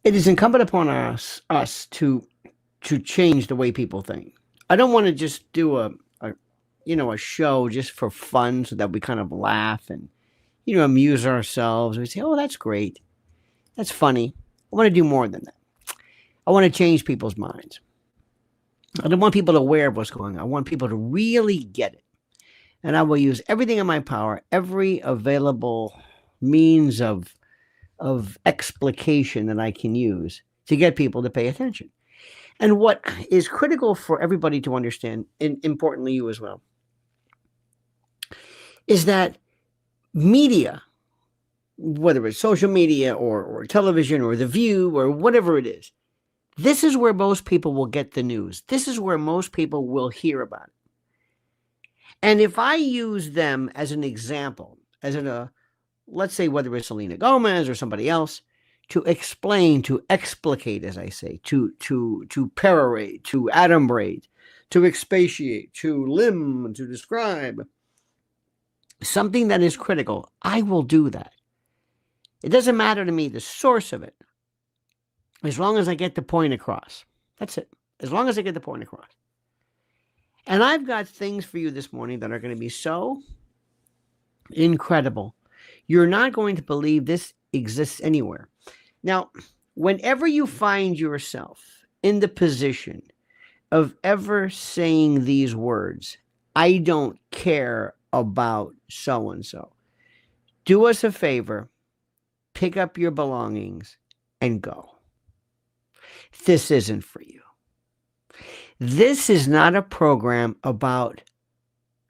it is incumbent upon us to change the way people think. I don't want to just do a show just for fun so that we kind of laugh and amuse ourselves. We say, "Oh, that's great. That's funny." I want to do more than that. I want to change people's minds. I don't want people aware of what's going on. I want people to really get it. And I will use everything in my power, every available means of explication that I can use to get people to pay attention. And what is critical for everybody to understand, and importantly you as well, is that media, whether it's social media or television or The View or whatever it is, this is where most people will get the news. This is where most people will hear about it. And if I use them as an example, let's say whether it's Selena Gomez or somebody else, to explain, to explicate, as I say, to perorate, to adumbrate, to expatiate, to limn, to describe something that is critical, I will do that. It doesn't matter to me the source of it, as long as I get the point across. That's it. As long as I get the point across. And I've got things for you this morning that are going to be so incredible. You're not going to believe this exists anywhere. Now, whenever you find yourself in the position of ever saying these words, I don't care about so-and-so, do us a favor, pick up your belongings and go. This isn't for you. This is not a program about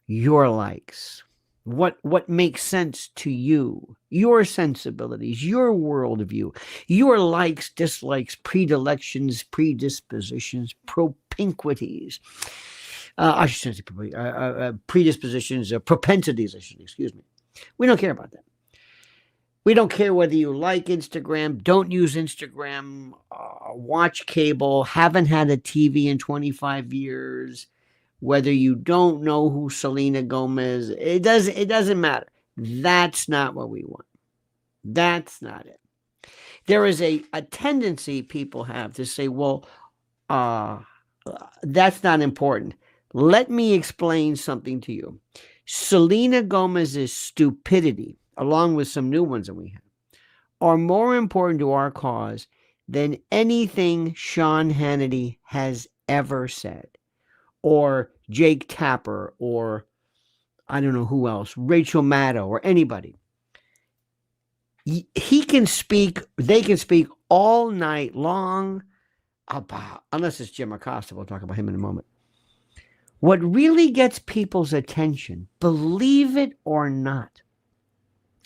your likes, what makes sense to you, your sensibilities, your worldview, your likes, dislikes, predilections, predispositions, propinquities. I should say predispositions, propensities, excuse me. We don't care about that. We don't care whether you like Instagram, don't use Instagram, watch cable, haven't had a TV in 25 years, whether you don't know who Selena Gomez is. It doesn't matter. That's not what we want. That's not it. There is a tendency people have to say, well, that's not important. Let me explain something to you. Selena Gomez's stupidity, along with some new ones that we have, are more important to our cause than anything Sean Hannity has ever said, or Jake Tapper, or I don't know who else, Rachel Maddow, or anybody. He can speak, they can speak all night long about, unless it's Jim Acosta, we'll talk about him in a moment. What really gets people's attention, believe it or not,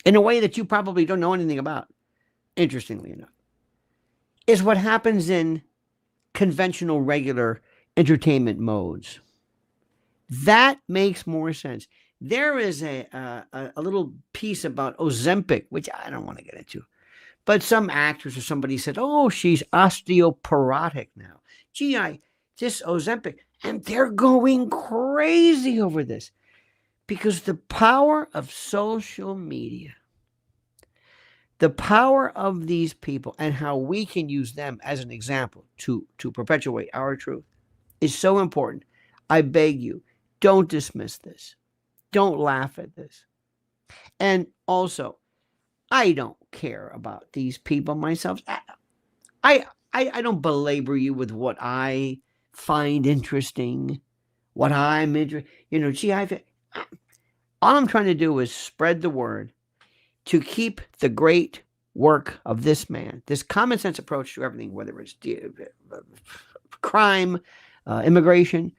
in a way that you probably don't know anything about, interestingly enough, is what happens in conventional, regular entertainment modes. That makes more sense. There is a little piece about Ozempic, which I don't want to get into, but some actress or somebody said, oh, she's osteoporotic now. Gee, this Ozempic. And they're going crazy over this because the power of social media, the power of these people and how we can use them as an example to perpetuate our truth is so important. I beg you, don't dismiss this. Don't laugh at this. And also, I don't care about these people myself. I don't belabor you with what I find interesting, what I'm interested, all I'm trying to do is spread the word to keep the great work of this man, this common sense approach to everything, whether it's crime, immigration,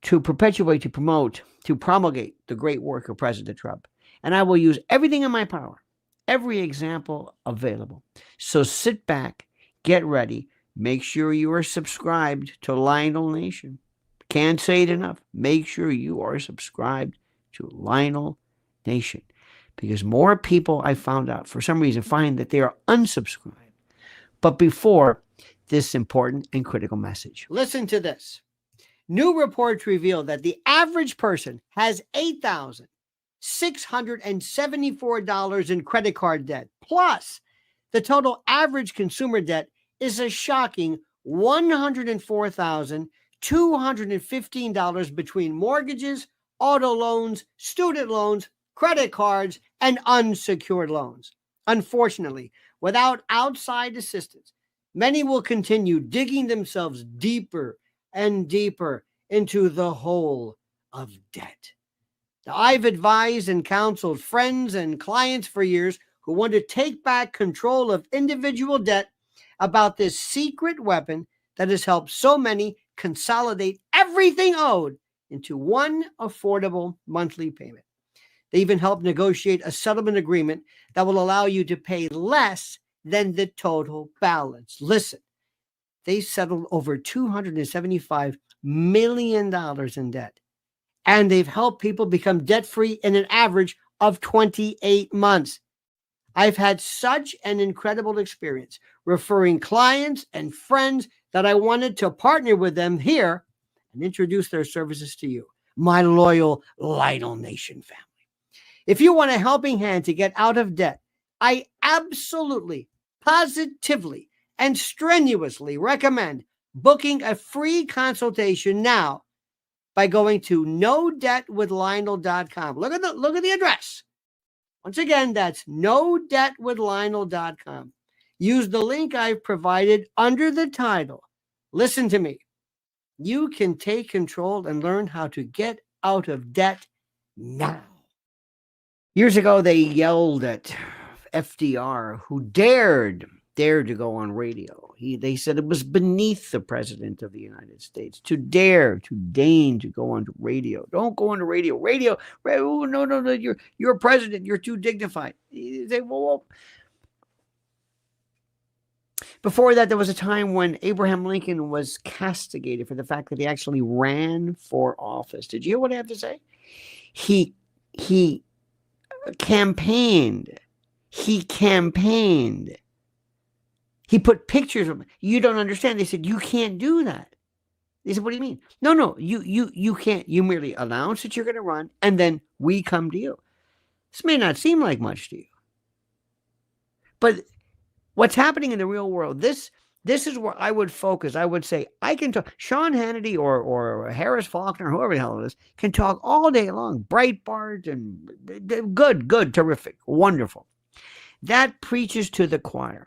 to perpetuate, to promote, to promulgate the great work of President Trump. And I will use everything in my power, every example available. So sit back, get ready. Make sure you are subscribed to Lionel Nation. Can't say it enough. Make sure you are subscribed to Lionel Nation. Because more people, I found out, for some reason, find that they are unsubscribed. But before this important and critical message, listen to this. New reports reveal that the average person has $8,674 in credit card debt. Plus, the total average consumer debt is a shocking $104,215 between mortgages, auto loans, student loans, credit cards, and unsecured loans. Unfortunately, without outside assistance, many will continue digging themselves deeper and deeper into the hole of debt. Now, I've advised and counseled friends and clients for years who want to take back control of individual debt about this secret weapon that has helped so many consolidate everything owed into one affordable monthly payment. They even help negotiate a settlement agreement that will allow you to pay less than the total balance. Listen, they settled over $275 million in debt, and they've helped people become debt-free in an average of 28 months. I've had such an incredible experience referring clients and friends that I wanted to partner with them here and introduce their services to you, my loyal Lionel Nation family. If you want a helping hand to get out of debt, I absolutely, positively, and strenuously recommend booking a free consultation now by going to nodebtwithlionel.com. Look at the address. Once again, that's nodebtwithlionel.com. Use the link I've provided under the title. Listen to me. You can take control and learn how to get out of debt now. Years ago, they yelled at FDR, who dared to go on radio. They said it was beneath the president of the United States to deign to go on radio. Don't go on the radio. No, you're a president. You're too dignified. They, well. Before that, there was a time when Abraham Lincoln was castigated for the fact that he actually ran for office. Did you hear what I have to say? He campaigned. He put pictures of him. You don't understand. They said, you can't do that. They said, what do you mean? No, you can't. You merely announce that you're going to run, and then we come to you. This may not seem like much to you, but what's happening in the real world, this is where I would focus. I would say, I can talk. Sean Hannity or Harris Faulkner, whoever the hell it is, can talk all day long. Breitbart and good, terrific, wonderful. That preaches to the choir.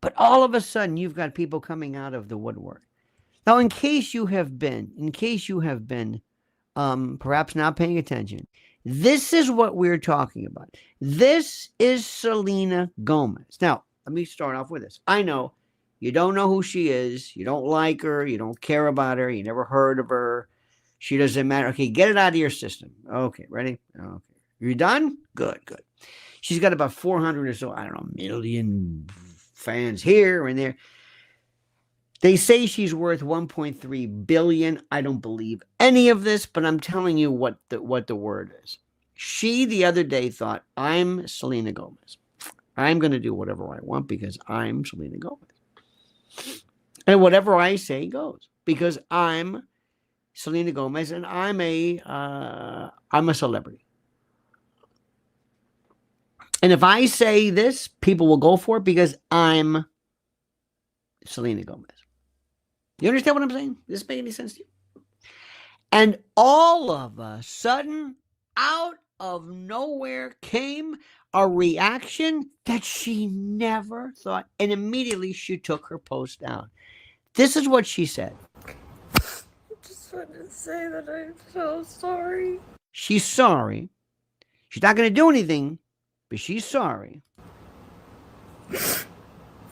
But all of a sudden, you've got people coming out of the woodwork. Now, in case you have been perhaps not paying attention, this is what we're talking about. This is Selena Gomez. Now, let me start off with this. I know you don't know who she is. You don't like her. You don't care about her. You never heard of her. She doesn't matter. Okay, get it out of your system. Okay, ready? Okay. You done? Good. She's got about 400 or so, I don't know, million fans here and there. They say she's worth $1.3 billion. I don't believe any of this, but I'm telling you what the word is. She the other day thought, I'm Selena Gomez. I'm going to do whatever I want because I'm Selena Gomez. And whatever I say goes because I'm Selena Gomez and I'm a celebrity. And if I say this, people will go for it because I'm Selena Gomez. You understand what I'm saying? Does this make any sense to you? And all of a sudden, out of nowhere came a reaction that she never thought. And immediately she took her post down. This is what she said. I just want to say that I'm so sorry. She's sorry. She's not going to do anything, but she's sorry.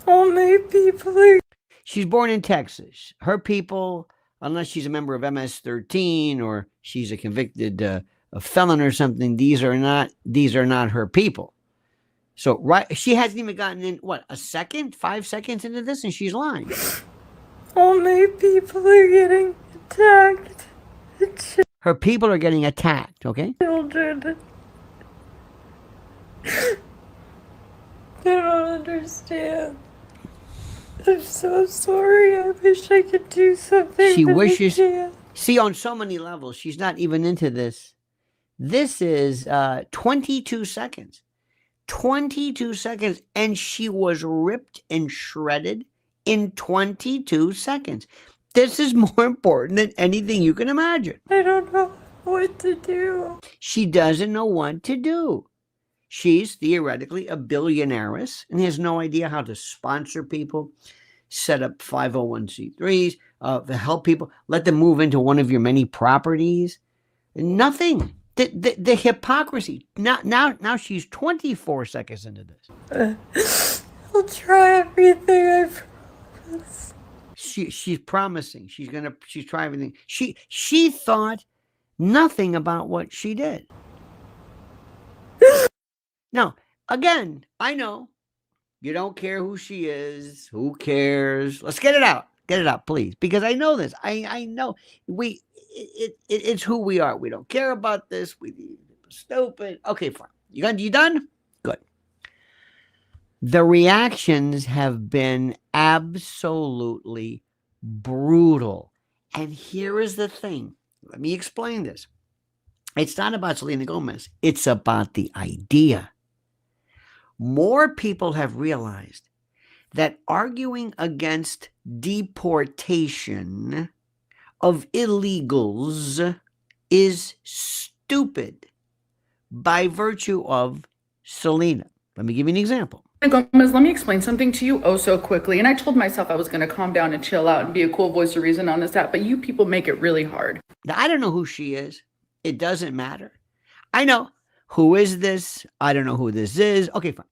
All my people are... She's born in Texas. Her people, unless she's a member of MS-13 or she's a convicted a felon or something, these are not her people. So she hasn't even gotten in 5 seconds into this, and she's lying. All my people are getting attacked. Her people are getting attacked. Okay. Children. They don't understand. I'm so sorry. I wish I could do something. She wishes. See, on so many levels, she's not even into this. This is 22 seconds. 22 seconds, and she was ripped and shredded in 22 seconds. This is more important than anything you can imagine. I don't know what to do. She doesn't know what to do. She's theoretically a billionaires and has no idea how to sponsor people, set up 501c3s, to help people, let them move into one of your many properties. Nothing. The hypocrisy. Now she's 24 seconds into this. I'll try everything, I promise. She's promising. She's trying everything. She thought nothing about what she did. Now, again, I know you don't care who she is. Who cares? Let's get it out. Get it out, please, because I know this. I know it's who we are. We don't care about this. We stupid. Okay, fine. You done? Good. The reactions have been absolutely brutal. And here is the thing. Let me explain this. It's not about Selena Gomez. It's about the idea. More people have realized that arguing against deportation of illegals is stupid by virtue of Selena. Let me give you an example. Gomez, let me explain something to you so quickly. And I told myself I was going to calm down and chill out and be a cool voice of reason on this app, but you people make it really hard. Now, I don't know who she is. It doesn't matter. I know. Who is this? I don't know who this is. Okay, fine.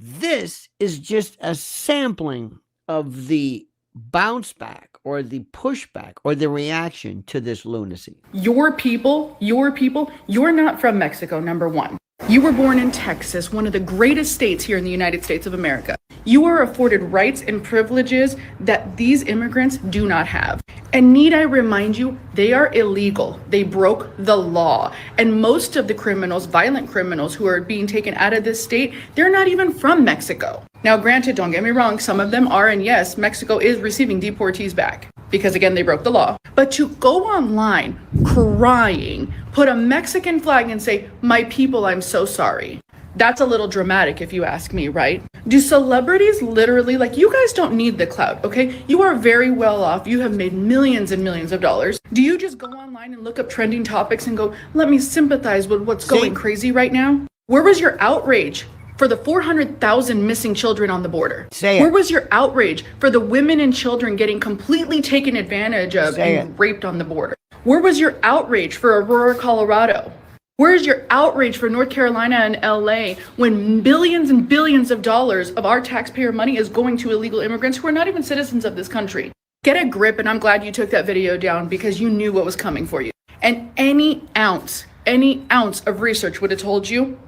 This is just a sampling of the bounce back or the pushback or the reaction to this lunacy. Your people, you're not from Mexico, number one. You were born in Texas, one of the greatest states here in the United States of America. You are afforded rights and privileges that these immigrants do not have. And need I remind you, they are illegal. They broke the law. And most of the criminals, violent criminals who are being taken out of this state, they're not even from Mexico. Now, granted, don't get me wrong, some of them are, and yes, Mexico is receiving deportees back because, again, they broke the law. But to go online crying, put a Mexican flag and say, "My people, I'm so sorry." That's a little dramatic if you ask me, right? Do celebrities literally, like, you guys don't need the clout, okay? You are very well off. You have made millions and millions of dollars. Do you just go online and look up trending topics and go, let me sympathize with what's going crazy right now? Where was your outrage for the 400,000 missing children on the border? Where was your outrage for the women and children getting completely taken advantage of and raped on the border? Where was your outrage for Aurora, Colorado? Where's your outrage for North Carolina and LA when billions and billions of dollars of our taxpayer money is going to illegal immigrants who are not even citizens of this country? Get a grip, and I'm glad you took that video down because you knew what was coming for you. And any ounce of research would have told you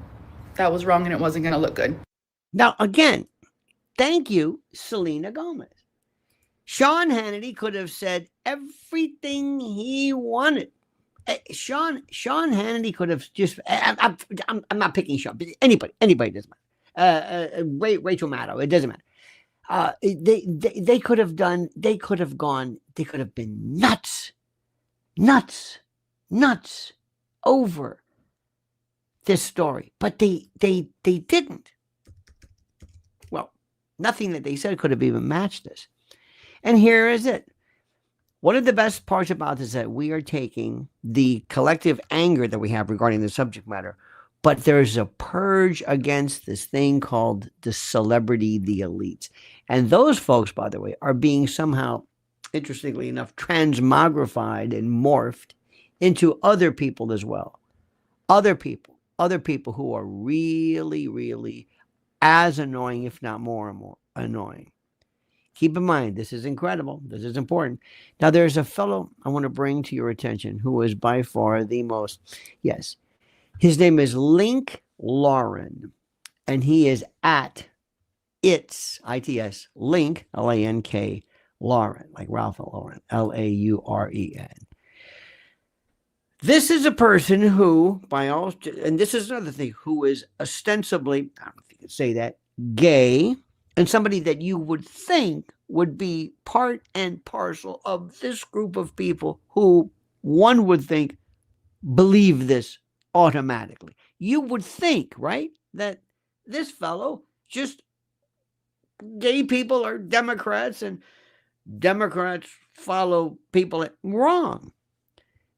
that was wrong and it wasn't going to look good. Now, again, thank you, Selena Gomez. Sean Hannity could have said everything he wanted. Sean Hannity could have just. I'm not picking Sean, but anybody doesn't matter. Rachel Maddow, it doesn't matter. They could have done. They could have gone. They could have been nuts over this story, but they didn't. Well, nothing that they said could have even matched this. And here is it. One of the best parts about this is that we are taking the collective anger that we have regarding the subject matter, but there's a purge against this thing called the celebrity, the elites. And those folks, by the way, are being somehow, interestingly enough, transmogrified and morphed into other people as well. Other people who are really, really as annoying, if not more and more annoying. Keep in mind, this is incredible. This is important. Now, there's a fellow I want to bring to your attention who is by far the most, yes, his name is Link Lauren, and he is at ITS, Link, L-A-N-K, Lauren, like Ralph Lauren, L-A-U-R-E-N. This is a person who, by all, and this is another thing, who is ostensibly, I don't know if you could say that, gay, and somebody that you would think would be part and parcel of this group of people who one would think believe this automatically. You would think, right, that this fellow just gay people are Democrats and Democrats follow people. Wrong.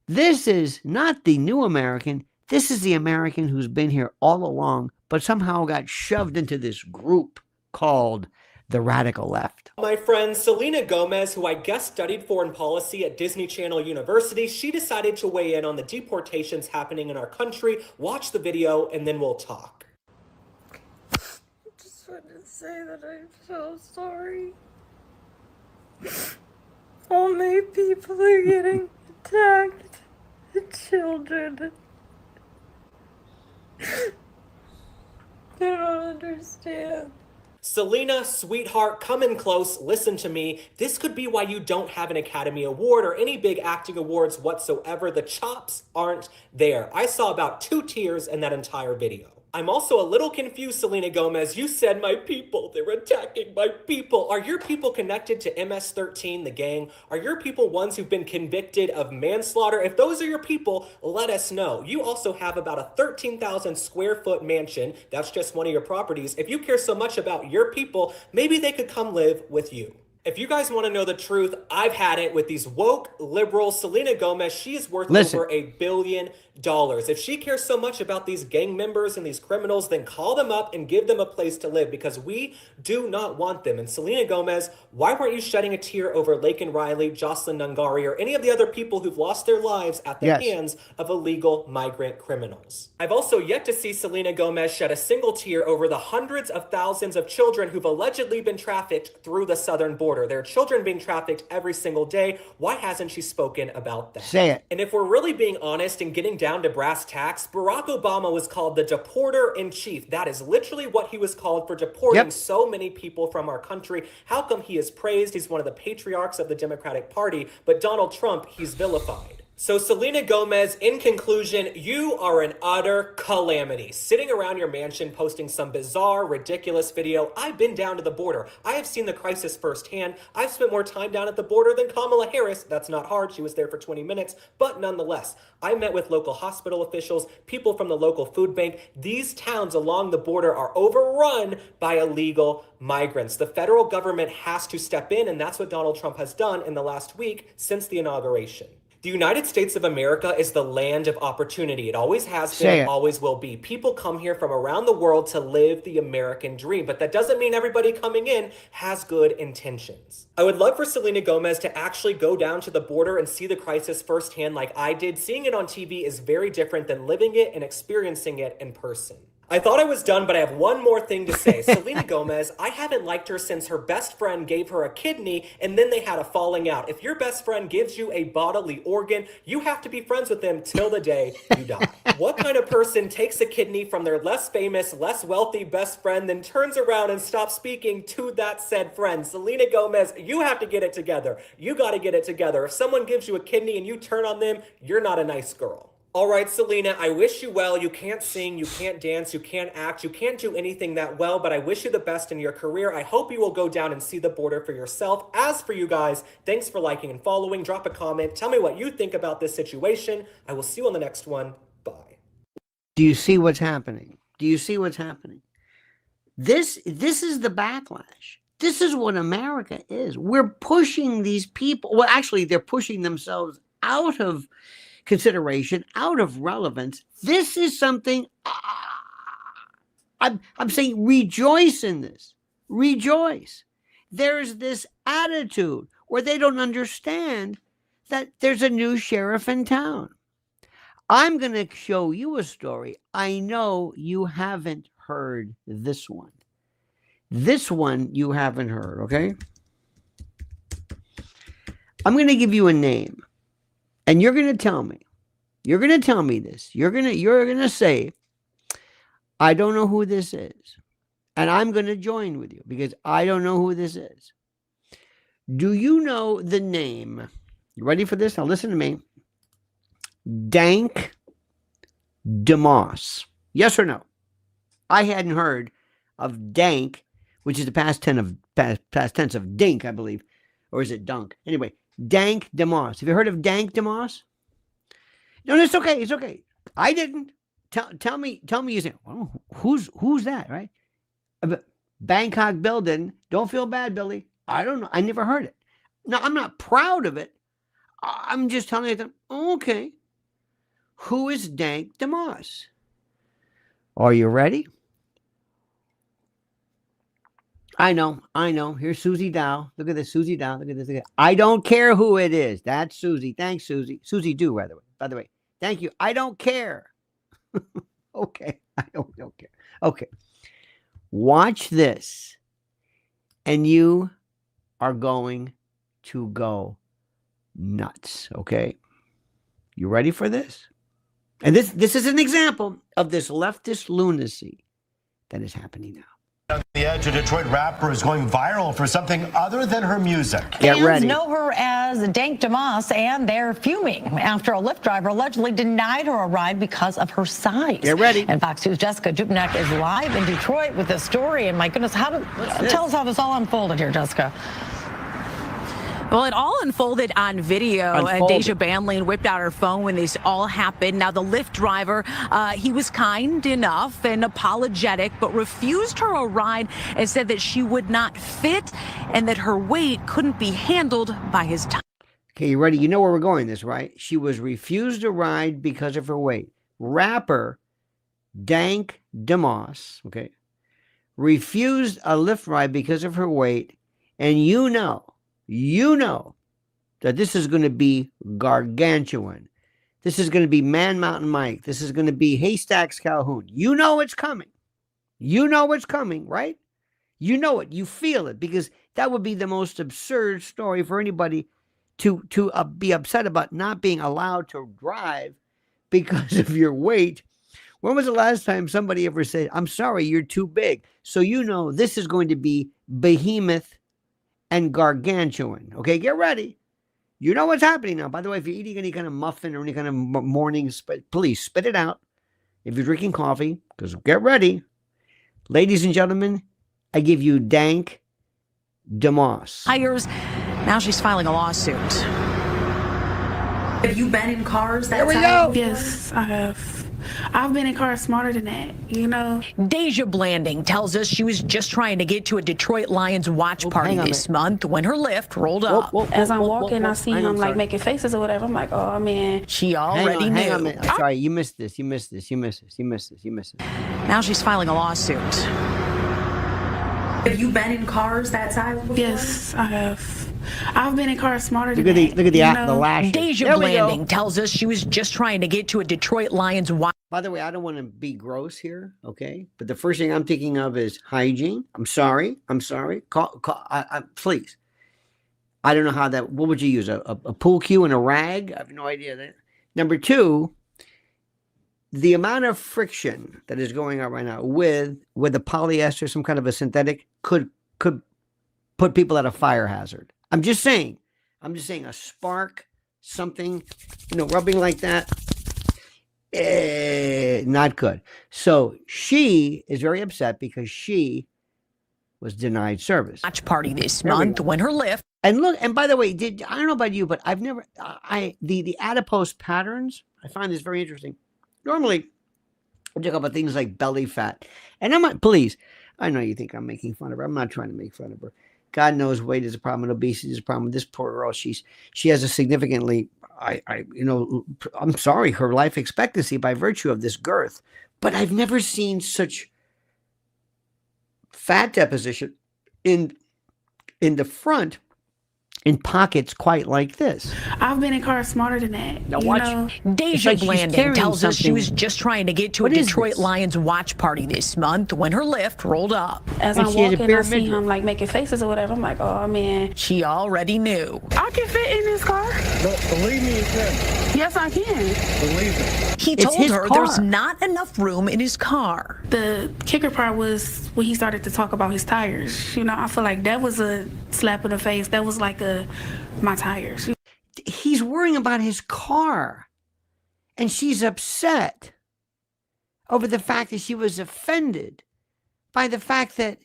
This is not the new American. This is the American who's been here all along, but somehow got shoved into this group called the radical left. My friend Selena Gomez, who I guess studied foreign policy at Disney Channel University, she decided to weigh in on the deportations happening in our country. Watch the video and then we'll talk. I just wanted to say that I'm so sorry. All my people are getting attacked. The children. They don't understand. Selena, sweetheart, come in close, listen to me. This could be why you don't have an Academy Award or any big acting awards whatsoever. The chops aren't there. I saw about 2 tears in that entire video. I'm also a little confused, Selena Gomez. You said my people. They're attacking my people. Are your people connected to MS-13, the gang? Are your people ones who've been convicted of manslaughter? If those are your people, let us know. You also have about a 13,000 square foot mansion. That's just one of your properties. If you care so much about your people, maybe they could come live with you. If you guys want to know the truth, I've had it with these woke liberals. Selena Gomez, she is worth over $1 billion. If she cares so much about these gang members and these criminals, then call them up and give them a place to live, because we do not want them. And Selena Gomez, why weren't you shedding a tear over Laken Riley, Jocelyn Nungari, or any of the other people who've lost their lives at the hands of illegal migrant criminals? I've also yet to see Selena Gomez shed a single tear over the hundreds of thousands of children who've allegedly been trafficked through the southern border. There are children being trafficked every single day. Why hasn't she spoken about that? Say it. And if we're really being honest and getting down to brass tacks, Barack Obama was called the deporter-in-chief. That is literally what he was called, for deporting so many people from our country. How come he is praised? He's one of the patriarchs of the Democratic Party, but Donald Trump, he's vilified. So Selena Gomez, in conclusion, you are an utter calamity. Sitting around your mansion posting some bizarre, ridiculous video. I've been down to the border. I have seen the crisis firsthand. I've spent more time down at the border than Kamala Harris. That's not hard. She was there for 20 minutes. But nonetheless, I met with local hospital officials, people from the local food bank. These towns along the border are overrun by illegal migrants. The federal government has to step in, and that's what Donald Trump has done in the last week since the inauguration. The United States of America is the land of opportunity. It always has been, and always will be. People come here from around the world to live the American dream, but that doesn't mean everybody coming in has good intentions. I would love for Selena Gomez to actually go down to the border and see the crisis firsthand like I did. Seeing it on TV is very different than living it and experiencing it in person. I thought I was done, but I have one more thing to say. Selena Gomez, I haven't liked her since her best friend gave her a kidney and then they had a falling out. If your best friend gives you a bodily organ, you have to be friends with them till the day you die. What kind of person takes a kidney from their less famous, less wealthy best friend, then turns around and stops speaking to that said friend? Selena Gomez, you have to get it together. You got to get it together. If someone gives you a kidney and you turn on them, you're not a nice girl. All right, Selena, I wish you well. You can't sing, you can't dance, you can't act, you can't do anything that well, but I wish you the best in your career. I hope you will go down and see the border for yourself. As for you guys, thanks for liking and following. Drop a comment. Tell me what you think about this situation. I will see you on the next one. Bye. Do you see what's happening? Do you see what's happening? This is the backlash. This is what America is. We're pushing these people. Well, actually, they're pushing themselves out of consideration, out of relevance. This is something I'm saying, rejoice in this. Rejoice. There's this attitude where they don't understand that there's a new sheriff in town. I'm going to show you a story. I know you haven't heard this one. This one you haven't heard, okay? I'm going to give you a name. And you're going to tell me. You're going to tell me this. You're going to say, I don't know who this is. And I'm going to join with you because I don't know who this is. Do you know the name? You ready for this? Now listen to me. Dank DeMoss. Yes or no? I hadn't heard of Dank, which is the past tense of Dink, I believe. Or is it Dunk? Anyway. Dank DeMoss. Have you heard of Dank DeMoss? No, it's okay. It's okay. I didn't. tell me you say, well, who's that, right? Bangkok building. Don't feel bad, Billy. I don't know. I never heard it. No, I'm not proud of it. I'm just telling you that, okay. Who is Dank DeMoss? Are you ready? I know. Here's Susie Dow. Look at this, Susie Dow. Look at this. I don't care who it is. That's Susie. Thanks, Susie. Susie Do, by the way. Thank you. I don't care. Okay. I don't care. Okay. Watch this. And you are going to go nuts. Okay. You ready for this? And this is an example of this leftist lunacy that is happening now. On the edge, a Detroit rapper is going viral for something other than her music. Get ready. Fans know her as Dank DeMoss, and they're fuming after a Lyft driver allegedly denied her a ride because of her size. Get ready. And Fox News' Jessica Dupnik is live in Detroit with this story. And my goodness, tell us how this all unfolded here, Jessica. Well, it all unfolded on video. Deja Banlane whipped out her phone when this all happened. Now, the Lyft driver, he was kind enough and apologetic, but refused her a ride and said that she would not fit and that her weight couldn't be handled by his time. Okay, you ready? You know where we're going this, right? She was refused a ride because of her weight. Rapper Dank DeMoss, okay, refused a Lyft ride because of her weight. And you know that this is going to be gargantuan. This is going to be Man Mountain Mike. This is going to be Haystacks Calhoun. You know it's coming. You know it's coming, right? You know it. You feel it, because that would be the most absurd story for anybody to be upset about not being allowed to drive because of your weight. When was the last time somebody ever said, I'm sorry, you're too big? So you know this is going to be behemoth and gargantuan. Okay, get ready. You know what's happening now. By the way, if you're eating any kind of muffin or any kind of morning, please spit it out. If you're drinking coffee, because get ready. Ladies and gentlemen, I give you Dank DeMoss. Hires. Now she's filing a lawsuit. Have you been in cars that There we time? go. Yes, I have. I've been in cars smarter than that, you know. Deja Blanding tells us she was just trying to get to a Detroit Lions watch party this month when her Lyft rolled up. As I'm walking, I see him like making faces or whatever. I'm like, oh man. She already knew. Hang on a minute. I'm sorry, you missed this. Now she's filing a lawsuit. Have you been in cars that size before? Yes, I have. I've been in cars smarter than Look at the that. lashes. Deja Blanding tells us she was just trying to get to a Detroit Lions watch. By the way, I don't want to be gross here, okay? But the first thing I'm thinking of is hygiene. I'm sorry. Please. I don't know how that. What would you use? A pool cue and a rag? I have no idea. That. Number two, the amount of friction that is going on right now with the polyester, some kind of a synthetic, could put people at a fire hazard. I'm just saying a spark, something, rubbing like that, not good. So she is very upset because she was denied service. Watch party this month when her Lyft. And look, and by the way, I don't know about you, but I've never, the adipose patterns, I find this very interesting. Normally, we talk about things like belly fat. And I'm not, please, I know you think I'm making fun of her. I'm not trying to make fun of her. God knows weight is a problem and obesity is a problem. This poor girl, she has a significantly, I'm sorry, her life expectancy by virtue of this girth. But I've never seen such fat deposition in the front in pockets quite like this. I've been in cars smarter than that. Now you watch. know? Deja like she's Blanding carrying tells us she something. was just trying to get to a What is Detroit this? Lions watch party this month when her Lyft rolled up. As And I'm she has a walking, bare I see midriff. him like making faces or whatever. I'm like, oh man. She already knew. I can fit in this car. Believe me, you can. Yes, I can. Believe me. He It's told his her car. there's not enough room in his car. The kicker part was when he started to talk about his tires. I feel like that was a slap in the face. That was like my tires. He's worrying about his car. And she's upset over the fact that she was offended by the fact that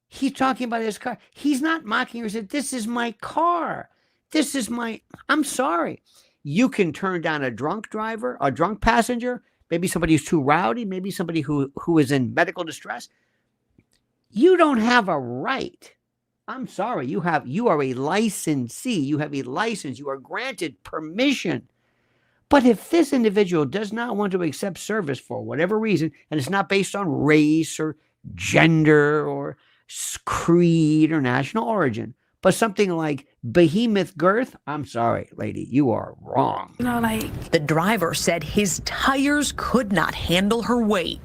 he's talking about his car. He's not mocking her. He said, this is my car. I'm sorry. You can turn down a drunk driver, a drunk passenger, maybe somebody who's too rowdy, maybe somebody who is in medical distress. You don't have a right. I'm sorry. You are a licensee. You have a license. You are granted permission. But if this individual does not want to accept service for whatever reason, and it's not based on race or gender or creed or national origin, but something like behemoth girth, I'm sorry, lady, you are wrong. The driver said his tires could not handle her weight.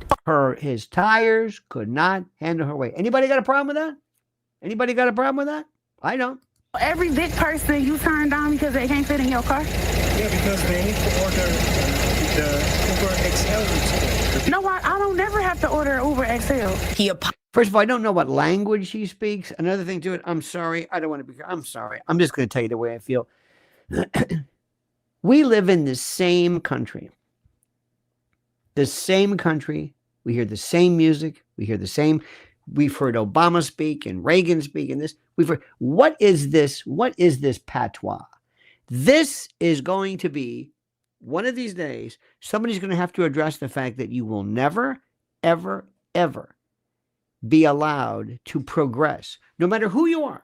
His tires could not handle her weight. Anybody got a problem with that? Anybody got a problem with that? I don't. Every big person you turn down because they can't fit in your car? Yeah, because they need to order the Uber XL. No, I don't never have to order Uber XL. First of all, I don't know what language she speaks. Another thing to it, I'm sorry. I don't want to be, I'm sorry. I'm just going to tell you the way I feel. We live in the same country. The same country. We hear the same music. We hear the same. We've heard Obama speak and Reagan speak and this. We've heard, what is this? What is this patois? This is going to be, one of these days, somebody's going to have to address the fact that you will never, ever, ever be allowed to progress, no matter who you are.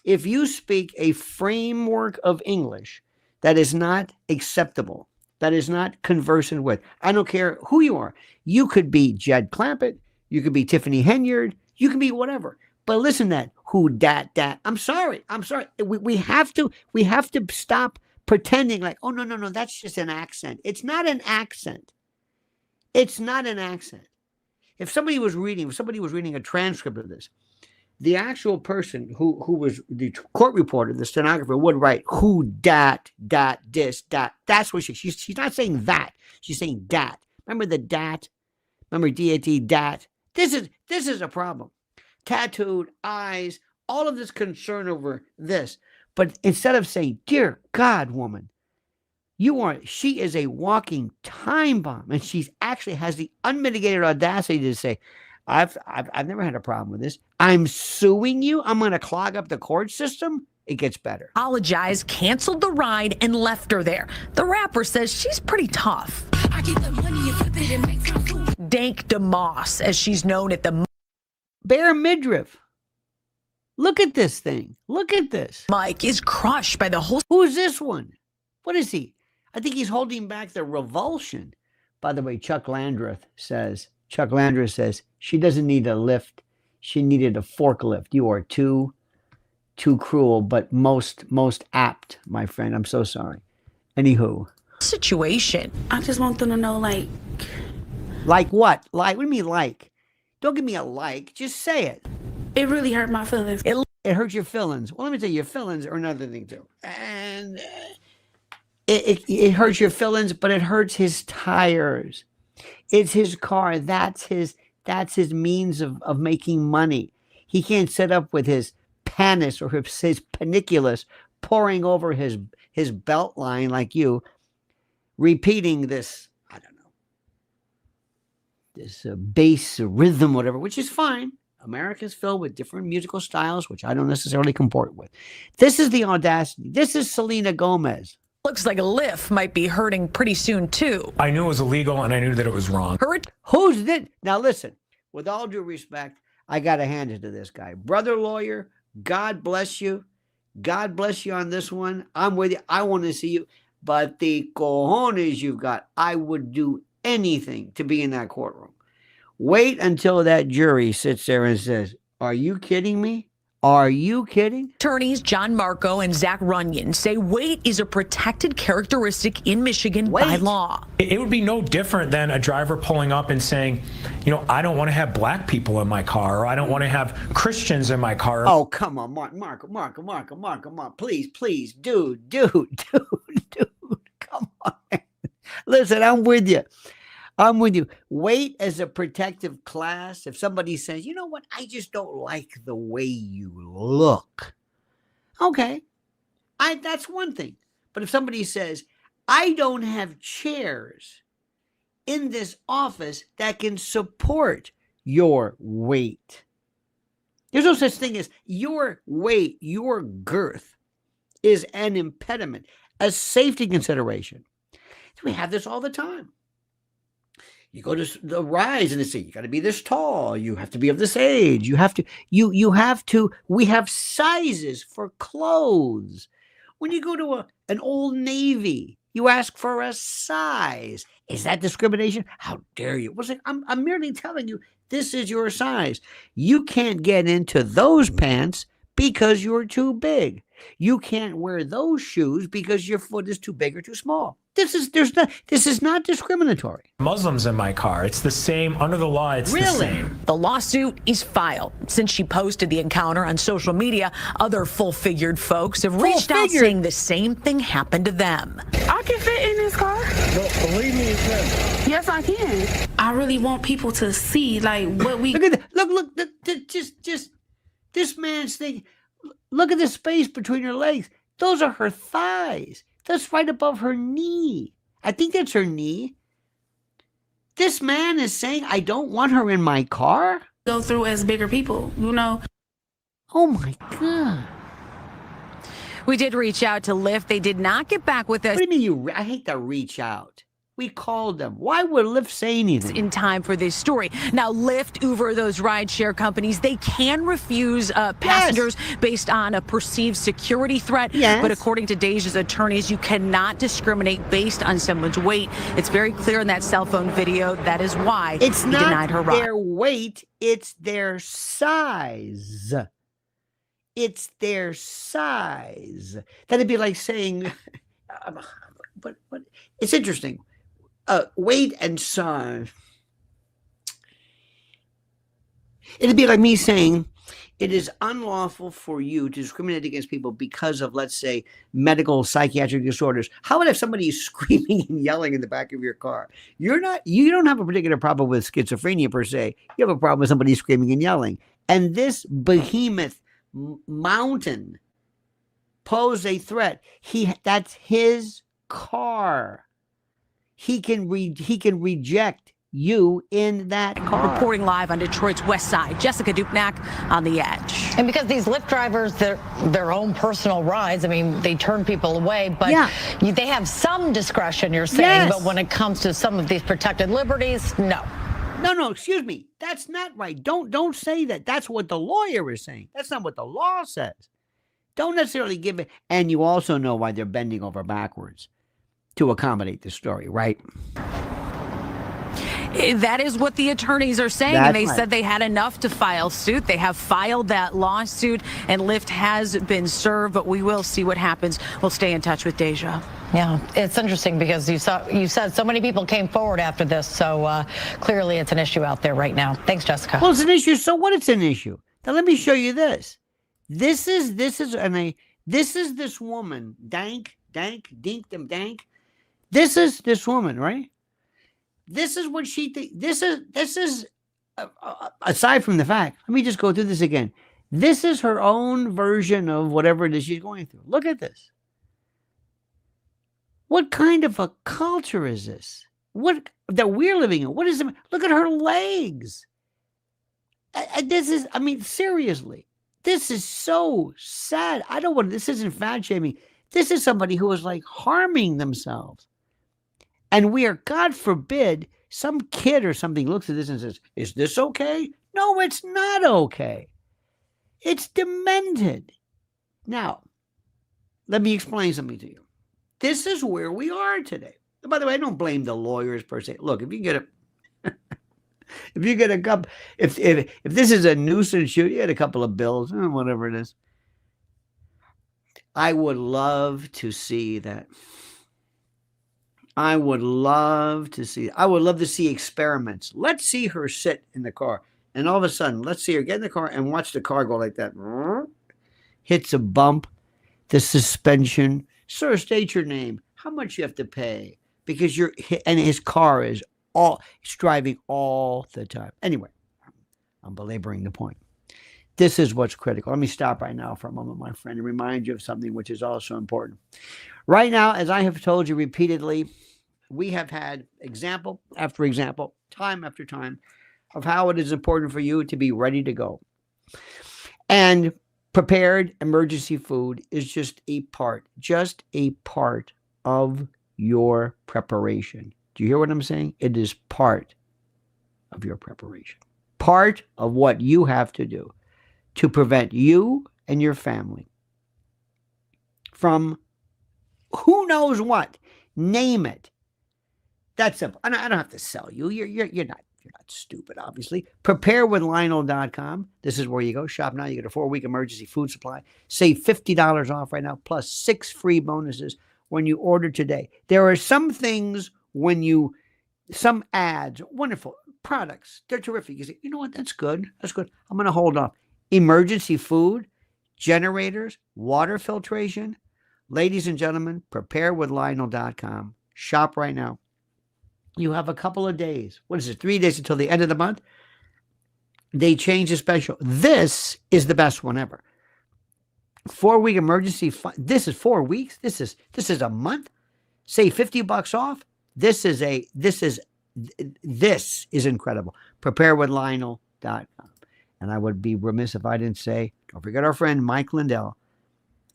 If you speak a framework of English that is not acceptable, that is not conversant with, I don't care who you are. You could be Jed Clampett, you could be Tiffany Henyard, you can be whatever. But listen to that, who dat. I'm sorry. We have to stop pretending like, oh, no, that's just an accent. It's not an accent. It's not an accent. If somebody was reading a transcript of this, the actual person who was the court reporter, the stenographer, would write who dat, dis, dat. That's what she's not saying that. She's saying dat. Remember the dat? Remember DAT, dat? This is a problem. Tattooed eyes, all of this concern over this. But instead of saying, dear God, woman, she is a walking time bomb. And she actually has the unmitigated audacity to say, I've never had a problem with this. I'm suing you. I'm going to clog up the court system. It gets better. Apologized, canceled the ride, and left her there. The rapper says she's pretty tough. I get the money and flip it and make some food. Dank DeMoss, as she's known at the bare midriff. Look at this thing. Look at this. Mike is crushed by the whole. Who's this one? What is he? I think he's holding back the revulsion. By the way, Chuck Landreth says she doesn't need a lift. She needed a forklift. You are too cruel, but most apt, my friend. I'm so sorry. Anywho. Situation. I just want them to know, like what? Like, what do you mean like? Don't give me a like. Just say it. It really hurt my feelings. It hurts your feelings. Well, let me tell you, your feelings are another thing too. And it hurts your feelings, but it hurts his tires. It's his car. That's his means of making money. He can't sit up with his panis or his paniculus pouring over his belt line like you, repeating this, I don't know, this bass rhythm, whatever, which is fine. America's filled with different musical styles, which I don't necessarily comport with. This is the audacity. This is Selena Gomez. Looks like a lift might be hurting pretty soon, too. I knew it was illegal, and I knew that it was wrong. Who's this? Now, listen, with all due respect, I got to hand it to this guy. Brother lawyer, God bless you. God bless you on this one. I'm with you. I want to see you. But the cojones you've got, I would do anything to be in that courtroom. Wait until that jury sits there and says, are you kidding me? Are you kidding? Attorneys John Marco and Zach Runyon say weight is a protected characteristic in Michigan by law. It would be no different than a driver pulling up and saying, I don't want to have black people in my car, or I don't want to have Christians in my car. Oh, come on, Mark, please, dude, come on. Listen, I'm with you. Weight as a protective class. If somebody says, you know what, I just don't like the way you look. Okay, that's one thing. But if somebody says, I don't have chairs in this office that can support your weight. There's no such thing as your weight, your girth is an impediment, a safety consideration. We have this all the time. You go to the rise and they say, you got to be this tall. You have to be of this age. You have to, we have sizes for clothes. When you go to an Old Navy, you ask for a size. Is that discrimination? How dare you? Well, I'm merely telling you, this is your size. You can't get into those pants because you're too big. You can't wear those shoes because your foot is too big or too small. This is not discriminatory. Muslims in my car. It's the same under the law. It's the same. The lawsuit is filed. Since she posted the encounter on social media, other full-figured folks have reached out saying the same thing happened to them. I can fit in this car. No, believe me, you can. Yes, I can. I really want people to see like what we Look at that. Look, just this man's thing. Look at the space between her legs. Those are her thighs. That's right above her knee. I think that's her knee. This man is saying, I don't want her in my car? go through as bigger people, you know. Oh my God. We did reach out to Lyft. They did not get back with us. What do you mean I hate to reach out. We called them. Why would Lyft say anything? In time for this story. Now, Lyft, Uber, those rideshare companies, they can refuse passengers based on a perceived security threat. Yes. But according to Deja's attorneys, you cannot discriminate based on someone's weight. It's very clear in that cell phone video. That is why he denied her ride. It's not their weight. It's their size. It's their size. That'd be like saying, but it's interesting. Weight and size. It'd be like me saying it is unlawful for you to discriminate against people because of, let's say, medical psychiatric disorders. How about if somebody is screaming and yelling in the back of your car? You don't have a particular problem with schizophrenia per se. You have a problem with somebody screaming and yelling. And this behemoth mountain pose a threat. That's his car. He can reject you in that car. Reporting live on Detroit's West Side, Jessica Dupnack on The Edge. And because these Lyft drivers, their own personal rides, I mean, they turn people away, but they have some discretion, you're saying, but when it comes to some of these protected liberties, no. No, excuse me. That's not right. Don't say that. That's what the lawyer is saying. That's not what the law says. Don't necessarily give it. And you also know why they're bending over backwards to accommodate the story, right? That is what the attorneys are saying. That's and they right. said they had enough to file suit. They have filed that lawsuit, and Lyft has been served, but we will see what happens. We'll stay in touch with Deja. Yeah, it's interesting because you said so many people came forward after this, so clearly it's an issue out there right now. Thanks, Jessica. Well, it's an issue. So what? It's an issue. Now let me show you this. This is this woman. Dank. This is this woman, right? This is what she thinks. This is aside from the fact. Let me just go through this again. This is her own version of whatever it is she's going through. Look at this. What kind of a culture is this? What that we're living in? What is it? Look at her legs. Seriously, this is so sad. This isn't fat shaming. This is somebody who is like harming themselves. And we are, God forbid, some kid or something looks at this and says, is this okay? No, it's not okay. It's demented. Now, let me explain something to you. This is where we are today. And by the way, I don't blame the lawyers per se. Look, if you get a couple, if this is a nuisance shoot, you get a couple of bills, whatever it is. I would love to see that. I would love to see experiments. Let's see her sit in the car. And all of a sudden, let's see her get in the car and watch the car go like that. Hits a bump. The suspension. Sir, state your name. How much you have to pay? Because and his car is driving all the time. Anyway, I'm belaboring the point. This is what's critical. Let me stop right now for a moment, my friend, and remind you of something which is also important. Right now, as I have told you repeatedly, we have had example after example, time after time, of how it is important for you to be ready to go. And prepared emergency food is just a part of your preparation. Do you hear what I'm saying? It is part of your preparation. Part of what you have to do to prevent you and your family from who knows what. Name it. That's simple. I don't have to sell you. You're not stupid, obviously. Preparewithlionel.com. This is where you go. Shop now. You get a 4-week emergency food supply. Save $50 off right now, plus 6 free bonuses when you order today. There are some things some ads, wonderful products. They're terrific. You say, you know what? That's good. That's good. I'm going to hold off. Emergency food, generators, water filtration. Ladies and gentlemen, preparewithlionel.com. Shop right now. You have a couple of days. What is it? 3 days until the end of the month. They change the special. This is the best one ever. 4-week emergency fund. This is 4 weeks. This is a month. Save $50 off. This is incredible. Preparewithlionel.com. And I would be remiss if I didn't say, don't forget our friend Mike Lindell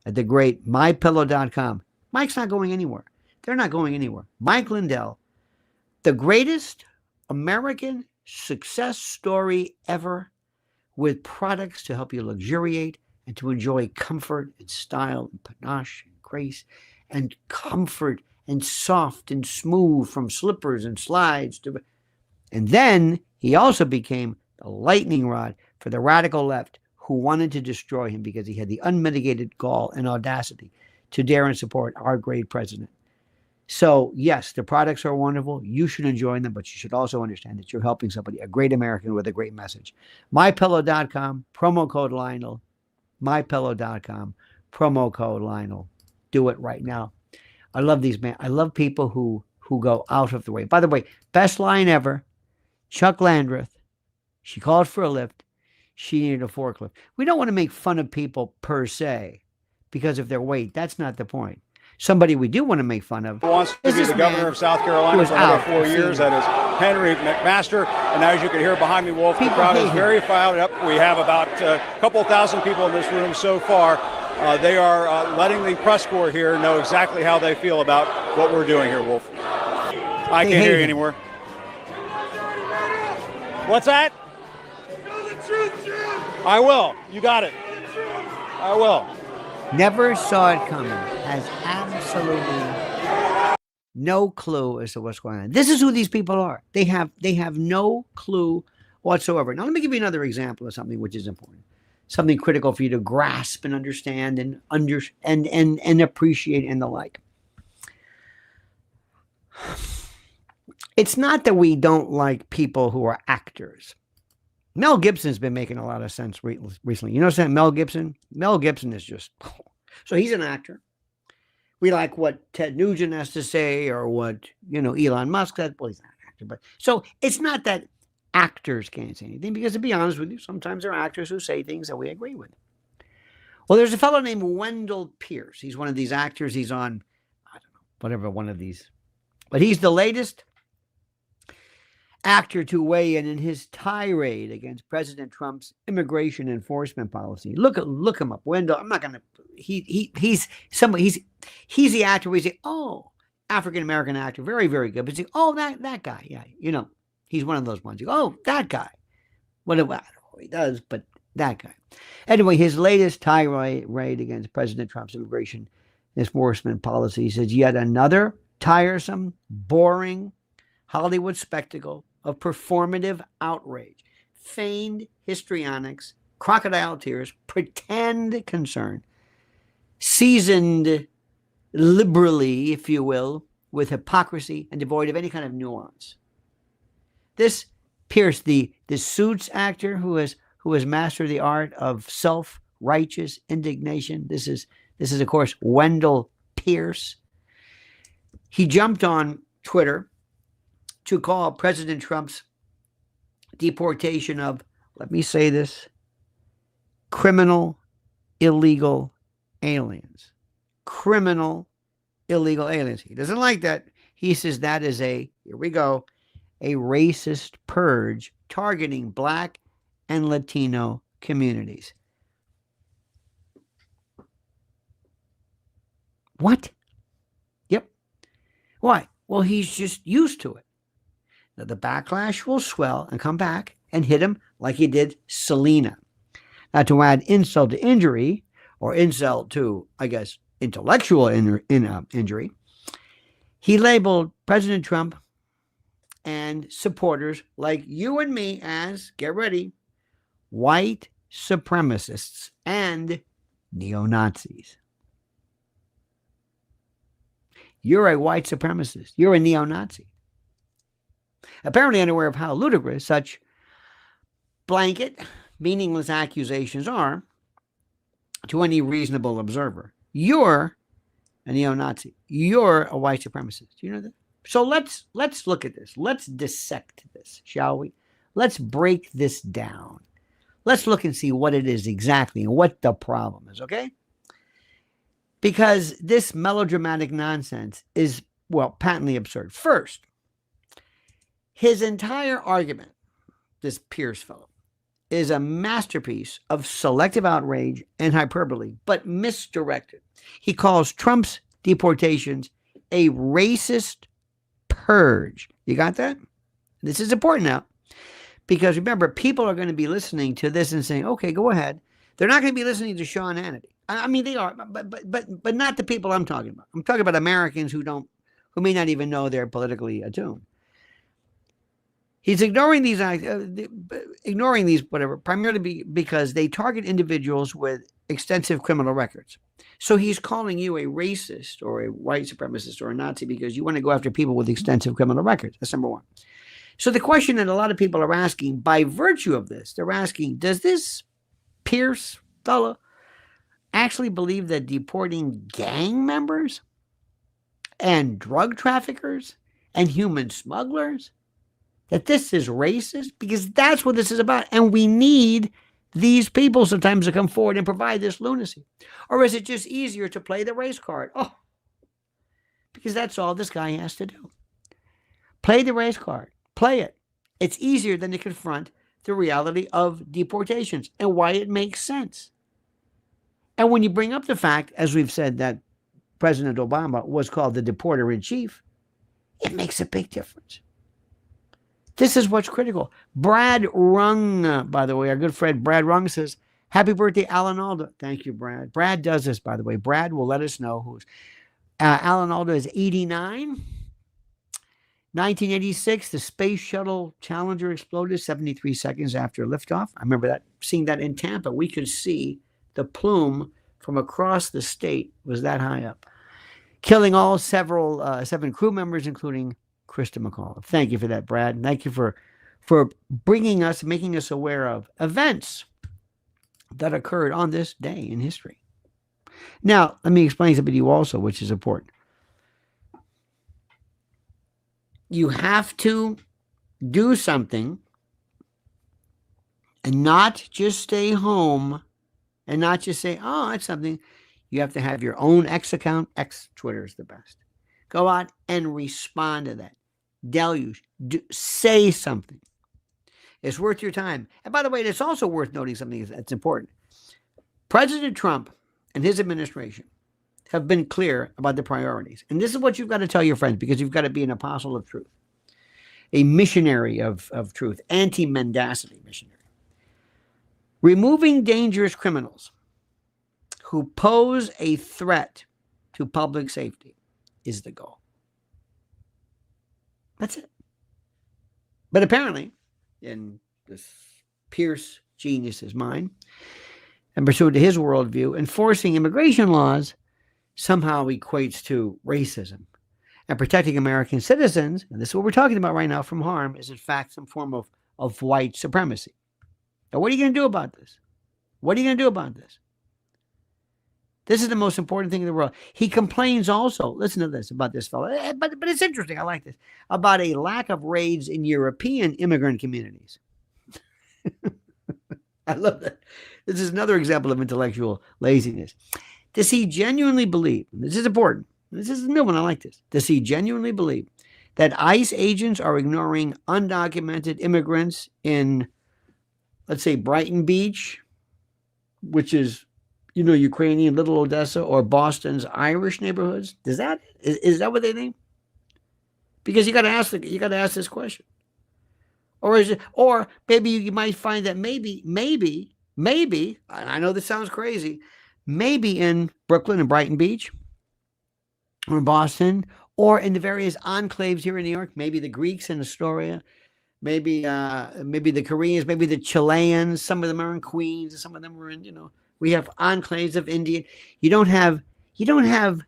at the great mypillow.com. Mike's not going anywhere. They're not going anywhere. Mike Lindell, the greatest American success story ever, with products to help you luxuriate and to enjoy comfort and style and panache and grace and comfort and soft and smooth, from slippers and slides to. And then he also became the lightning rod for the radical left who wanted to destroy him because he had the unmitigated gall and audacity to dare and support our great president. So, yes, the products are wonderful. You should enjoy them, but you should also understand that you're helping somebody, a great American with a great message. MyPillow.com, promo code Lionel. MyPillow.com, promo code Lionel. Do it right now. I love these, man. I love people who go out of the way. By the way, best line ever, Chuck Landreth. She called for a lift. She needed a forklift. We don't want to make fun of people per se because of their weight. That's not the point. Somebody we do want to make fun of. Who wants to be the governor of South Carolina for another 4 years. That is Henry McMaster. And as you can hear behind me, Wolf, the crowd is very fired up. We have about a couple thousand people in this room so far. They are letting the press corps here know exactly how they feel about what we're doing here, Wolf. I can't hear you anymore. What's that? Tell the truth, Jim. I will. You got it. I will. Never saw it coming. Has absolutely no clue as to what's going on. This is who these people are. They have no clue whatsoever. Now let me give you another example of something which is important. Something critical for you to grasp and understand and appreciate and the like. It's not that we don't like people who are actors. Mel Gibson's been making a lot of sense recently. You know what I'm saying? Mel Gibson? Mel Gibson is just... So he's an actor. We like what Ted Nugent has to say or what, Elon Musk said. Well, he's not an actor. But so it's not that actors can't say anything, because to be honest with you, sometimes there are actors who say things that we agree with. Well, there's a fellow named Wendell Pierce. He's one of these actors. He's on, I don't know, whatever one of these. But he's the latest actor to weigh in his tirade against President Trump's immigration enforcement policy. Look him up, Wendell. I'm not gonna. He's the actor where you say, oh, African American actor, very very good. But you say, oh, that guy, yeah, he's one of those ones. You go, oh, that guy. I don't know what he does, but that guy. Anyway, his latest tirade against President Trump's immigration enforcement policy says yet another tiresome, boring Hollywood spectacle of performative outrage, feigned histrionics, crocodile tears, pretend concern, seasoned liberally, if you will, with hypocrisy and devoid of any kind of nuance. This Pierce, the Suits actor who has mastered the art of self-righteous indignation. This is of course Wendell Pierce. He jumped on Twitter to call President Trump's deportation of, let me say this, criminal, illegal aliens. Criminal, illegal aliens. He doesn't like that. He says that is here we go, a racist purge targeting Black and Latino communities. What? Yep. Why? Well, he's just used to it. Now, the backlash will swell and come back and hit him like he did Selena. Now, to add insult to injury, or insult to, I guess, intellectual injury, he labeled President Trump and supporters like you and me as, get ready, white supremacists and neo-Nazis. You're a white supremacist. You're a neo-Nazi. Apparently unaware of how ludicrous such blanket, meaningless accusations are to any reasonable observer. You're a neo-Nazi. You're a white supremacist. You know that? So let's look at this. Let's dissect this, shall we? Let's break this down. Let's look and see what it is exactly and what the problem is, okay? Because this melodramatic nonsense is, well, patently absurd. First, his entire argument, this Pierce fellow, is a masterpiece of selective outrage and hyperbole, but misdirected. He calls Trump's deportations a racist purge. You got that? This is important now, because remember, people are going to be listening to this and saying, okay, go ahead. They're not going to be listening to Sean Hannity. I mean, they are, but not the people I'm talking about. I'm talking about Americans who may not even know they're politically attuned. He's ignoring these, whatever, primarily because they target individuals with extensive criminal records. So he's calling you a racist or a white supremacist or a Nazi because you want to go after people with extensive criminal records. That's number one. So the question that a lot of people are asking, by virtue of this, they're asking, does this Pierce fellow actually believe that deporting gang members and drug traffickers and human smugglers, that this is racist? Because that's what this is about. And we need these people sometimes to come forward and provide this lunacy. Or is it just easier to play the race card? Oh, because that's all this guy has to do. Play the race card. Play it. It's easier than to confront the reality of deportations and why it makes sense. And when you bring up the fact, as we've said, that President Obama was called the deporter in chief, it makes a big difference. This is what's critical. Brad Rung, by the way, our good friend Brad Rung says, happy birthday, Alan Alda. Thank you, Brad. Brad does this, by the way. Brad will let us know who's. Alan Alda is 89. 1986, the Space Shuttle Challenger exploded 73 seconds after liftoff. I remember that, seeing that in Tampa. We could see the plume from across the state was that high up, killing all seven crew members, including Krista McCall. Thank you for that, Brad. And thank you for bringing us, making us aware of events that occurred on this day in history. Now, let me explain something to you also, which is important. You have to do something and not just stay home and not just say, oh, that's something. You have to have your own X account. Twitter is the best. Go out and respond to that. Deluge. Say something. It's worth your time. And by the way, it's also worth noting something that's important. President Trump and his administration have been clear about the priorities. And this is what you've got to tell your friends, because you've got to be an apostle of truth, a missionary of truth, anti-mendacity missionary. Removing dangerous criminals who pose a threat to public safety is the goal. That's it. But apparently, in this Pierce genius's mind, and pursuant to his worldview, enforcing immigration laws somehow equates to racism. And protecting American citizens, and this is what we're talking about right now, from harm, is in fact some form of white supremacy. Now, what are you going to do about this? What are you going to do about this? This is the most important thing in the world. He complains also, listen to this, about this fellow, but it's interesting, I like this, about a lack of raids in European immigrant communities. I love that. This is another example of intellectual laziness. Does he genuinely believe, and this is important, this is a new one, I like this, does he genuinely believe that ICE agents are ignoring undocumented immigrants in, let's say, Brighton Beach, which is, Ukrainian Little Odessa, or Boston's Irish neighborhoods? Is that what they think? Because you got to ask this question. Or is it, or maybe you might find that maybe, and I know this sounds crazy, maybe in Brooklyn and Brighton Beach or Boston or in the various enclaves here in New York, maybe the Greeks in Astoria, maybe the Koreans, maybe the Chileans, some of them are in Queens, and some of them are in, we have enclaves of Indian. You don't have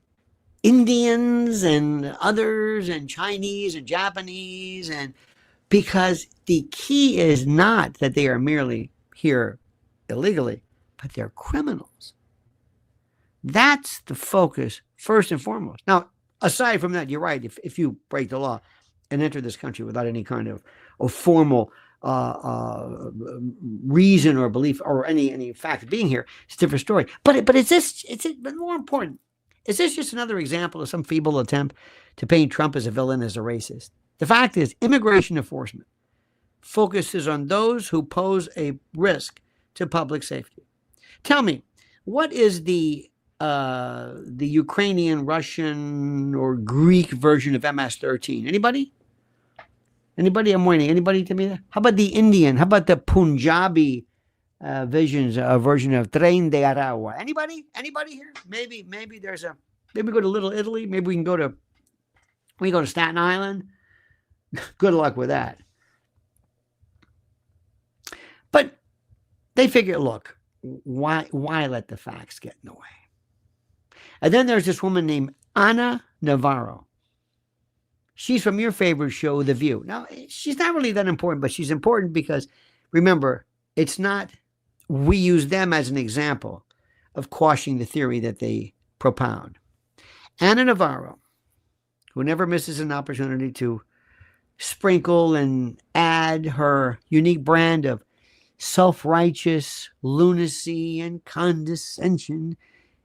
Indians and others and Chinese and Japanese, and because the key is not that they are merely here illegally, but they're criminals. That's the focus first and foremost. Now, aside from that, you're right. If you break the law and enter this country without any kind of formal reason or belief or any fact of being here, it's a different story. But but more important, is this just another example of some feeble attempt to paint Trump as a villain, as a racist? The fact is, immigration enforcement focuses on those who pose a risk to public safety. Tell me, what is the Ukrainian, Russian, or Greek version of MS-13? Anybody? I'm waiting. Anybody tell me that? How about the Indian? How about the Punjabi version of Train de Arawa? Anybody here? Maybe there's maybe we go to Little Italy. Maybe we go to Staten Island. Good luck with that. But they figure, look, why let the facts get in the way? And then there's this woman named Ana Navarro. She's from your favorite show, The View. Now, she's not really that important, but she's important because, remember, we use them as an example of quashing the theory that they propound. Ana Navarro, who never misses an opportunity to sprinkle and add her unique brand of self-righteous lunacy and condescension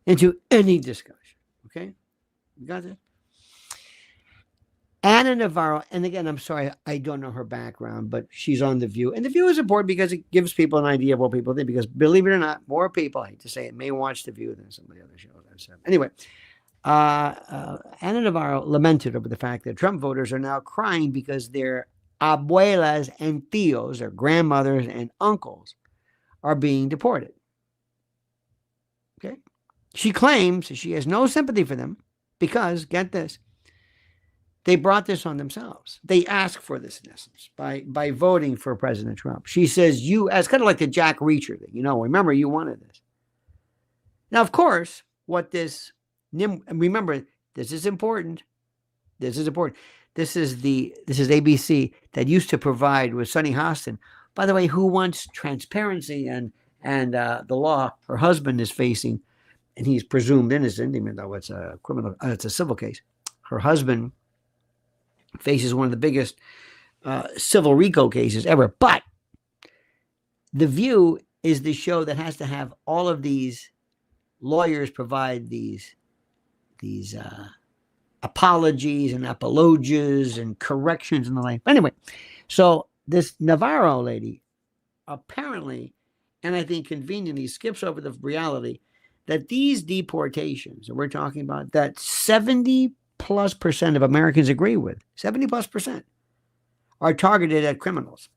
into any discussion. Okay? You got that? Ana Navarro, and again, I'm sorry, I don't know her background, but she's on The View. And The View is important because it gives people an idea of what people think, because believe it or not, more people, I hate to say it, may watch The View than some of the other shows I've said. Anyway, Ana Navarro lamented over the fact that Trump voters are now crying because their abuelas and tios, their grandmothers and uncles, are being deported. Okay? She claims she has no sympathy for them because, get this, they brought this on themselves. They asked for this, in essence, by voting for President Trump. She says, it's kind of like the Jack Reacher thing. Remember, you wanted this. Now, of course, remember, this is important. This is important. This is ABC that used to provide with Sunny Hostin, by the way, who wants transparency and the law her husband is facing, and he's presumed innocent, even though it's a civil case. Her husband faces one of the biggest civil RICO cases ever. But The View is the show that has to have all of these lawyers provide these apologies and apologias and corrections and the like. Anyway, so this Navarro lady apparently, and I think conveniently, skips over the reality that these deportations that we're talking about, that 70+% of Americans agree with, 70+%, are targeted at criminals,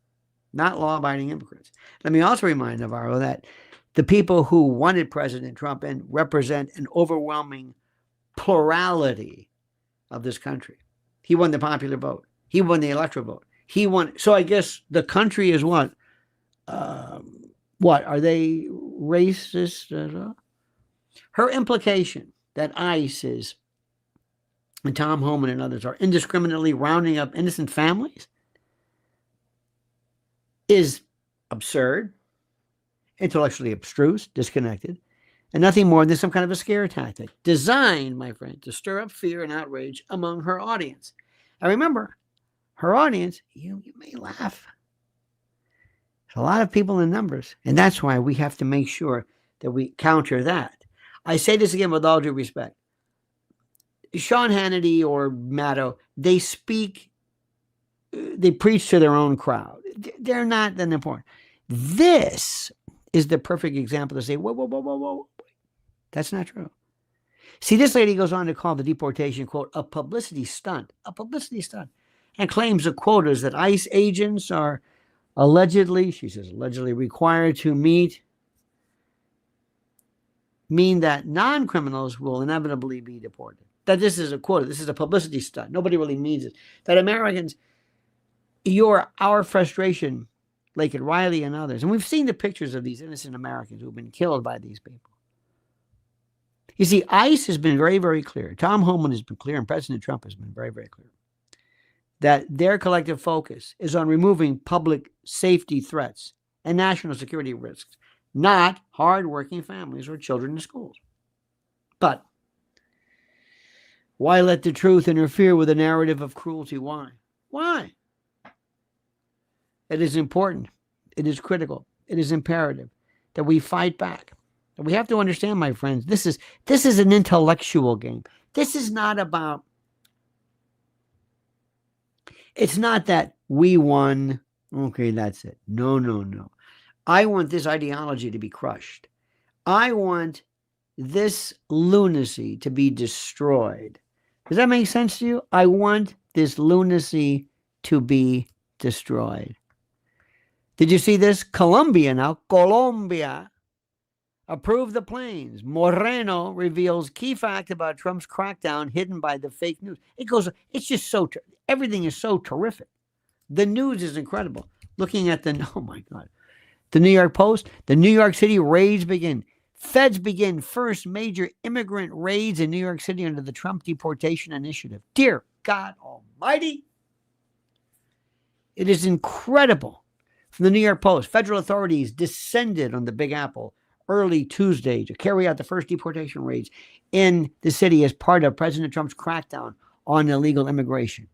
not law-abiding immigrants. Let me also remind Navarro that the people who wanted President Trump and represent an overwhelming plurality of this country. He won the popular vote. He won the electoral vote. He won. So I guess the country is what? What? Are they racist? Her implication that ICE is, and Tom Homan and others, are indiscriminately rounding up innocent families is absurd, intellectually abstruse, disconnected, and nothing more than some kind of a scare tactic designed, my friend, to stir up fear and outrage among her audience. And remember, her audience, you may laugh. There's a lot of people in numbers, and that's why we have to make sure that we counter that. I say this again with all due respect. Sean Hannity or Maddow, they preach to their own crowd. They're not that important. This is the perfect example to say, whoa. That's not true. See, this lady goes on to call the deportation, quote, a publicity stunt, and claims the quotas that ICE agents are Allegedly, she says, allegedly required to mean that non-criminals will inevitably be deported. That this is a quote. This is a publicity stunt. Nobody really means it. That Americans, our frustration, Laken Riley and others, and we've seen the pictures of these innocent Americans who've been killed by these people. You see, ICE has been very, very clear. Tom Homan has been clear, and President Trump has been very, very clear that their collective focus is on removing public safety threats and national security risks, not hardworking families or children in schools. But why let the truth interfere with a narrative of cruelty? Why? Why? It is important. It is critical. It is imperative that we fight back. And we have to understand, my friends, this is an intellectual game. This is not about, it's not that we won. Okay, that's it. No, no, no. I want this ideology to be crushed. I want this lunacy to be destroyed. Does that make sense to you? I want this lunacy to be destroyed. Did you see this? Colombia approved the planes. Moreno reveals key fact about Trump's crackdown hidden by the fake news. It's just so, everything is so terrific. The news is incredible. Looking at oh my God. The New York Post, the New York City raids begin. Feds begin first major immigrant raids in New York City under the Trump deportation initiative. Dear God Almighty. It is incredible. From the New York Post, federal authorities descended on the Big Apple early Tuesday to carry out the first deportation raids in the city as part of President Trump's crackdown on illegal immigration.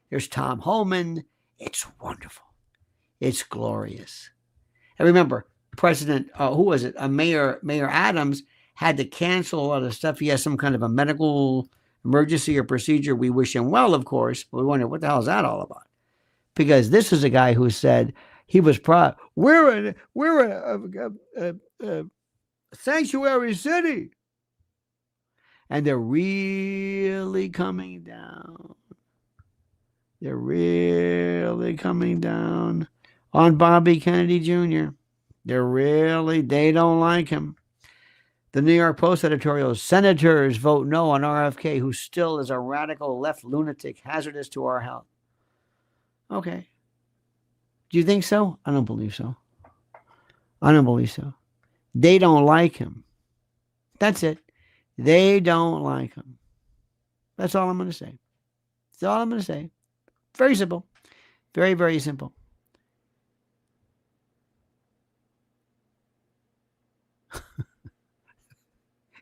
There's Tom Homan. It's wonderful. It's glorious. And remember, President, who was it? Mayor Adams had to cancel a lot of stuff. He has some kind of a medical emergency or procedure. We wish him well, of course. But we wonder, what the hell is that all about? Because this is a guy who said he was proud. We're a sanctuary city. And they're really coming down. They're really coming down on Bobby Kennedy Jr. They don't like him. The New York Post editorial, senators vote no on RFK, who still is a radical left lunatic hazardous to our health. Okay. Do you think so? I don't believe so. I don't believe so. They don't like him. That's it. They don't like him. That's all I'm going to say. That's all I'm going to say. Very simple. Very, very simple.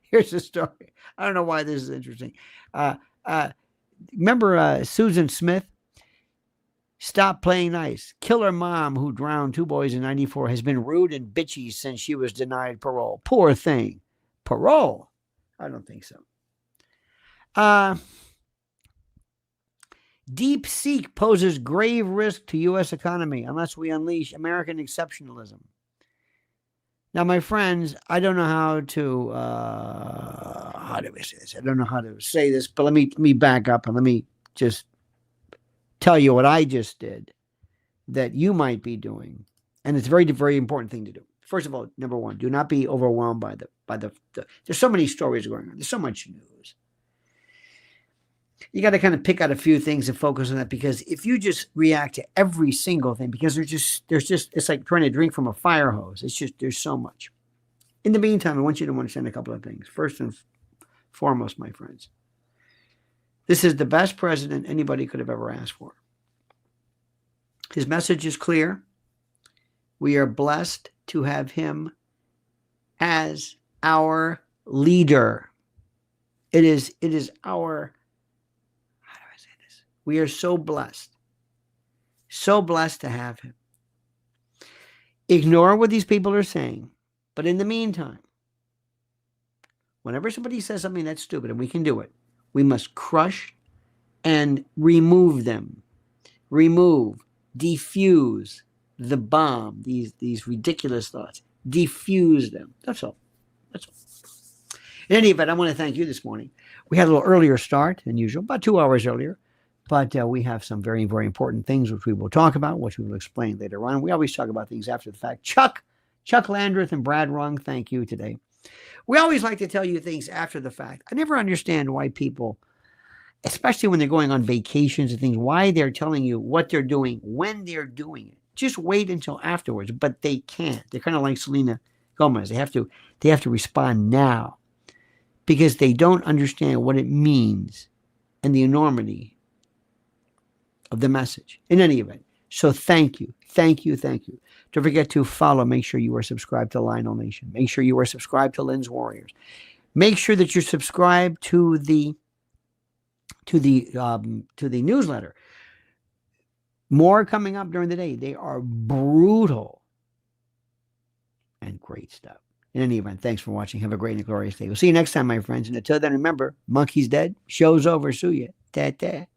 Here's the story. I don't know why this is interesting. Remember Susan Smith? Stop playing nice. Killer mom who drowned 2 boys in 94 has been rude and bitchy since she was denied parole. Poor thing. Parole? I don't think so. Deep Seek poses grave risk to U.S. economy unless we unleash American exceptionalism. Now, my friends, I don't know how do we say this? I don't know how to say this, but let me back up and let me just tell you what I just did that you might be doing. And it's a very, very important thing to do. First of all, number one, do not be overwhelmed by the there's so many stories going on. There's so much news. You got to kind of pick out a few things and focus on that, because if you just react to every single thing, because there's just it's like trying to drink from a fire hose. It's just, there's so much. In the meantime, I want you to understand a couple of things. First and foremost, my friends, this is the best president anybody could have ever asked for. His message is clear. We are blessed to have him as our leader. It is our, how do I say this? We are so blessed to have him. Ignore what these people are saying. But in the meantime, whenever somebody says something that's stupid, and we can do it, we must crush and remove them. Remove, defuse the bomb, these ridiculous thoughts. Defuse them. That's all. That's all. In any event, I want to thank you this morning. We had a little earlier start than usual, about 2 hours earlier. But we have some very, very important things which we will talk about, which we will explain later on. We always talk about things after the fact. Chuck Landreth and Brad Rung, thank you today. We always like to tell you things after the fact. I never understand why people, especially when they're going on vacations and things, why they're telling you what they're doing when they're doing it. Just wait until afterwards, but they can't. They're kind of like Selena Gomez. They have to respond now because they don't understand what it means and the enormity of the message in any event. So thank you. Thank you. Thank you. Don't forget to follow. Make sure you are subscribed to Lionel Nation. Make sure you are subscribed to Lynn's Warriors. Make sure that you're subscribed to the newsletter. More coming up during the day. They are brutal and great stuff. In any event, thanks for watching. Have a great and glorious day. We'll see you next time, my friends. And until then, remember, monkey's dead. Show's over. See ya. Ta-ta.